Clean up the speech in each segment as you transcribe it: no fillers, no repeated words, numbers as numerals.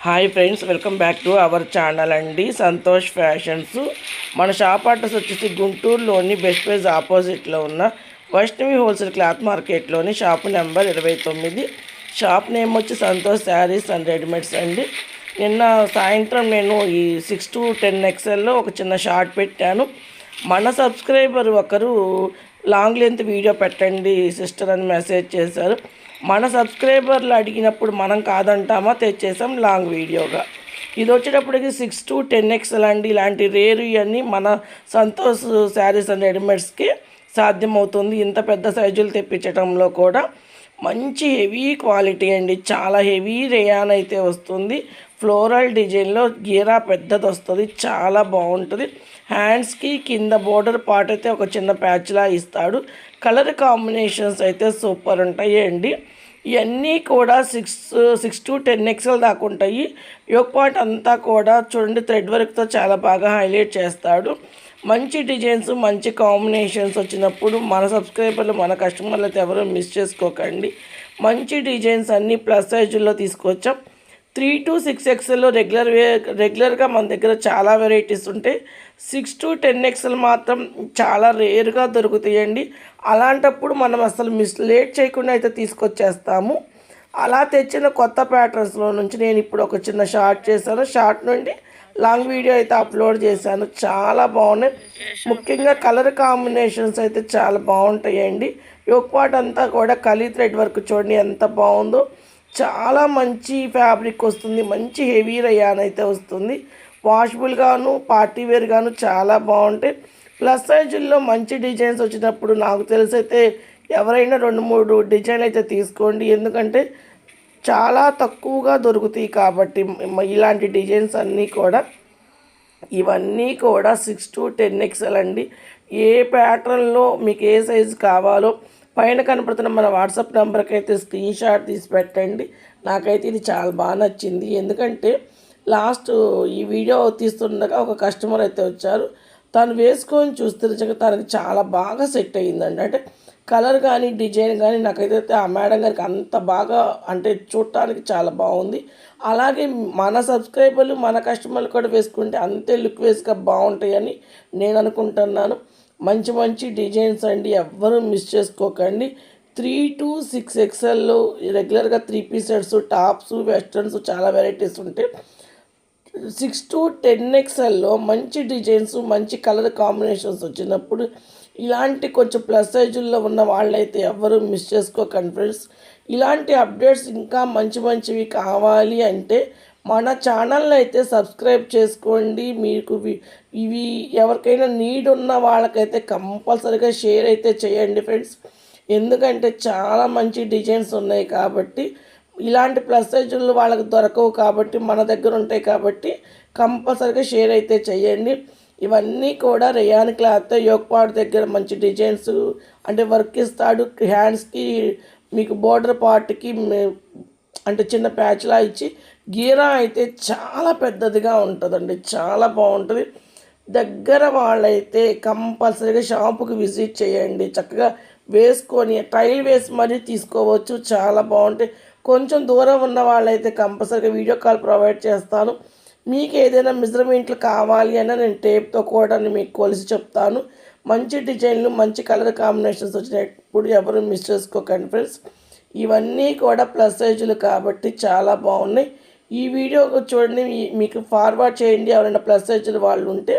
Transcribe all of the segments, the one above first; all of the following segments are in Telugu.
Hi friends, welcome back to our channel అండి. సంతోష్ ఫ్యాషన్స్. మన షాప్ అడ్రస్ వచ్చేసి గుంటూరులోని బెస్ట్ ప్రైజ్ ఆపోజిట్లో ఉన్న వైష్ణవి హోల్సేల్ క్లాత్ మార్కెట్లోని షాపు నెంబర్ 29. షాప్ నేమ్ వచ్చి సంతోష్ శారీస్ అండ్ రెడీమేడ్స్ అండి. నిన్న సాయంత్రం నేను ఈ 6 to 10 XLలో ఒక చిన్న షార్ట్ పెట్టాను. మన సబ్స్క్రైబర్ ఒకరు లాంగ్ లెంత్ వీడియో పెట్టండి సిస్టర్ అని మెసేజ్ చేశారు. మన సబ్స్క్రైబర్లు అడిగినప్పుడు మనం కాదంటామా, తెచ్చేసాం లాంగ్ వీడియోగా. ఇది వచ్చేటప్పటికి 6 to 10 XL అండి. ఇలాంటి రేరు ఇవన్నీ మన సంతోష్ శారీస్ అండ్ రెడీమేడ్స్కి సాధ్యమవుతుంది. ఇంత పెద్ద సైజులు తెప్పించడంలో కూడా మంచి హెవీ క్వాలిటీ అండి. చాలా హెవీ రేయాన్ అయితే వస్తుంది. ఫ్లోరల్ డిజైన్లో గీరా పెద్దది వస్తుంది, చాలా బాగుంటుంది. హ్యాండ్స్కి కింద బోర్డర్ పార్ట్ అయితే ఒక చిన్న ప్యాచ్లా ఇస్తాడు. కలర్ కాంబినేషన్స్ అయితే సూపర్ ఉంటాయి అండి. ఇవన్నీ కూడా 6 to 10 XL దాకా ఉంటాయి. యోక్ పార్ట్ అంతా కూడా చూడండి థ్రెడ్ వర్క్తో చాలా బాగా హైలైట్ చేస్తాడు. మంచి డిజైన్స్, మంచి కాంబినేషన్స్ వచ్చినప్పుడు మన సబ్స్క్రైబర్లు, మన కస్టమర్లు అయితే ఎవరు మిస్ చేసుకోకండి. మంచి డిజైన్స్ అన్నీ ప్లస్ సైజుల్లో తీసుకొచ్చాం. 3 to 6 XLలో రెగ్యులర్గా మన దగ్గర చాలా వెరైటీస్ ఉంటాయి. 6 to 10 XL మాత్రం చాలా రేర్గా దొరుకుతాయండి. అలాంటప్పుడు మనం అసలు లేట్ చేయకుండా అయితే తీసుకొచ్చేస్తాము. అలా తెచ్చిన కొత్త ప్యాటర్న్స్లో నుంచి నేను ఇప్పుడు ఒక చిన్న షార్ట్ చేశాను. షార్ట్ నుండి లాంగ్ వీడియో అయితే అప్లోడ్ చేశాను. చాలా బాగున్నాయి. ముఖ్యంగా కలర్ కాంబినేషన్స్ అయితే చాలా బాగుంటాయండి. యోక్ పార్ట్ అంతా కూడా కలీ థ్రెడ్ వర్క్ చూడండి ఎంత బాగుందో. చాలా మంచి ఫ్యాబ్రిక్ వస్తుంది. మంచి హెవీ రయాన్ అయితే వస్తుంది. వాషబుల్ గాను, పార్టీ వేర్ గాను చాలా బాగుంటాయి. ప్లస్ సైజుల్లో మంచి డిజైన్స్ వచ్చినప్పుడు నాకు తెలిసి అయితే ఎవరైనా 2-3 డిజైన్లు అయితే తీసుకోండి. ఎందుకంటే చాలా తక్కువగా దొరుకుతాయి కాబట్టి ఇలాంటి డిజైన్స్ అన్నీ కూడా. ఇవన్నీ కూడా 6 to 10 XL అండి. ఏ ప్యాటర్న్లో మీకు ఏ సైజు కావాలో పైన కనపడుతున్న మన వాట్సాప్ నెంబర్కి అయితే స్క్రీన్ షాట్ తీసి పెట్టండి. నాకైతే ఇది చాలా బాగా నచ్చింది. ఎందుకంటే లాస్ట్ ఈ వీడియో తీస్తుండగా ఒక కస్టమర్ అయితే వచ్చారు. తను వేసుకొని చూస్తే నిజంగా తనకి చాలా బాగా సెట్ అయ్యిందండి. అంటే కలర్ కానీ డిజైన్ కానీ నాకైతే ఆ మేడం గారికి అంత బాగా, అంటే చూడటానికి చాలా బాగుంది. అలాగే మన సబ్స్క్రైబర్లు, మన కస్టమర్లు కూడా వేసుకుంటే అంతే లుక్ వేస్గా బాగుంటాయని నేను అనుకుంటున్నాను. మంచి మంచి డిజైన్స్ అండి, ఎవ్వరూ మిస్ చేసుకోకండి. 3 to 6 XLలో రెగ్యులర్గా 3 పీస్ సెట్స్, టాప్స్, వెస్ట్రన్స్ చాలా వెరైటీస్ ఉంటాయి. 6 to 10 XLలో మంచి డిజైన్స్, మంచి కలర్ కాంబినేషన్స్ వచ్చినప్పుడు ఇలాంటి కొంచెం ప్లస్ సైజుల్లో ఉన్న వాళ్ళైతే ఎవరు మిస్ చేసుకోకండి ఫ్రెండ్స్. ఇలాంటి అప్డేట్స్ ఇంకా మంచి మంచివి కావాలి అంటే మన ఛానల్ని అయితే సబ్స్క్రైబ్ చేసుకోండి. మీకు ఇవి ఎవరికైనా నీడ్ ఉన్న వాళ్ళకైతే కంపల్సరీగా షేర్ అయితే చేయండి ఫ్రెండ్స్. ఎందుకంటే చాలా మంచి డిజైన్స్ ఉన్నాయి కాబట్టి, ఇలాంటి ప్లస్ సైజులు వాళ్ళకి దొరకవు కాబట్టి మన దగ్గర ఉంటాయి కాబట్టి కంపల్సరీగా షేర్ అయితే చేయండి. ఇవన్నీ కూడా రేయాన్ క్లాత్, యోక్ పార్ట్ దగ్గర మంచి డిజైన్స్ అంటే వర్క్ ఇస్తాడు. హ్యాండ్స్కి మీకు బోర్డర్ పార్ట్కి అంటే చిన్న ప్యాచ్లా ఇచ్చి గీరా అయితే చాలా పెద్దదిగా ఉంటుందండి. చాలా బాగుంటుంది. దగ్గర వాళ్ళైతే కంపల్సరీగా షాపుకి విజిట్ చేయండి. చక్కగా వేసుకొని ట్రయల్ వేసి మరీ తీసుకోవచ్చు. చాలా బాగుంటాయి. కొంచెం దూరం ఉన్న వాళ్ళైతే కంపల్సరీగా వీడియో కాల్ ప్రొవైడ్ చేస్తాను. మీకు ఏదైనా మెజర్మెంట్లు కావాలి అన్నా నేను టేప్తో కూడా మీకు కొలిసి చెప్తాను. మంచి డిజైన్లు, మంచి కలర్ కాంబినేషన్స్ వచ్చినప్పుడు ఎవరు మిస్ చేసుకోకండి ఫ్రెండ్స్. ఇవన్నీ కూడా ప్లస్ సైజులు కాబట్టి చాలా బాగున్నాయి. ఈ వీడియో చూడండి, మీకు ఫార్వర్డ్ చేయండి ఎవరైనా ప్లస్ సైజులు వాళ్ళు ఉంటే.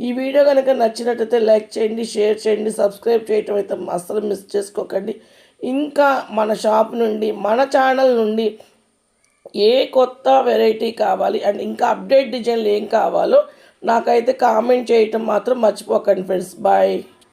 ఈ వీడియో కనుక నచ్చినట్టయితే లైక్ చేయండి, షేర్ చేయండి, సబ్స్క్రైబ్ చేయటం అయితే అస్సలు మిస్ చేసుకోకండి. ఇంకా మన షాప్ నుండి, మన ఛానల్ నుండి ఏ కొత్త వెరైటీ కావాలి అండ్ ఇంకా అప్డేట్ డిజైన్లు ఏం కావాలో నాకైతే కామెంట్ చేయటం మాత్రం మర్చిపోకండి ఫ్రెండ్స్. బాయ్.